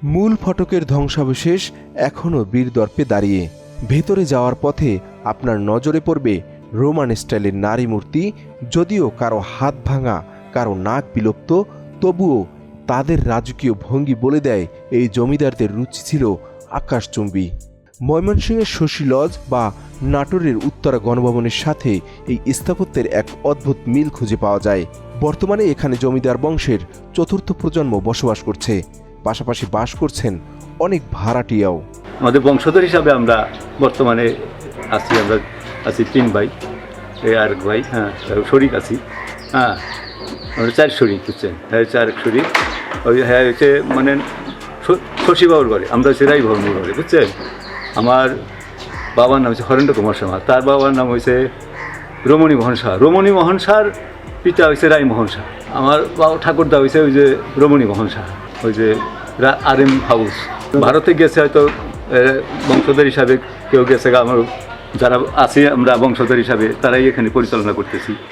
মূল ফটকের ধ্বংসাবশেষ এখনও বীরদর্পে দাঁড়িয়ে। ভেতরে যাওয়ার পথে আপনার নজরে পড়বে রোমান স্টাইলের নারী মূর্তি। যদিও কারো হাত ভাঙা, কারো নাক বিলুপ্ত, তবুও তাদের রাজকীয় ভঙ্গি বলে দেয় এই জমিদারদের রুচি ছিল আকাশচুম্বী। ময়মনসিংহের শশী লজ বা নাটোরের উত্তরা গণভবনের সাথে এই স্থাপত্যের এক অদ্ভুত মিল খুঁজে পাওয়া যায়। বর্তমানে এখানে জমিদার বংশের চতুর্থ প্রজন্ম বসবাস করছে, পাশাপাশি বাস করছেন অনেক ভাড়াটিয়াও। আমাদের বংশধর হিসাবে আমরা বর্তমানে আমরা আছি 3 ভাই, আর ভাই শরিক আছি, আমরা 4 শরিক, বুঝছেন, 4 শরিক। ওই হচ্ছে মানে শশীবাবুর ঘরে, আমরা হচ্ছে রায়বাবুর ঘরে, বুঝছেন। আমার বাবার নাম হচ্ছে হরেন্দ্র কুমার শর্মা, তার বাবার নাম হয়েছে রমণী মোহন শাহ। রমণী মোহন শাহর পিতা হয়েছে রায়মোহন শাহ। আমার বাবা ঠাকুরদা হয়েছে ওই যে রমণী মোহন শাহ, ওই যে RM হাউস। ভারতে গেছে হয়তো বংশধর হিসাবে কেউ গেছে, আমার যারা আছি আমরা বংশধর হিসাবে তারাই এখানে পরিচালনা করতেছি।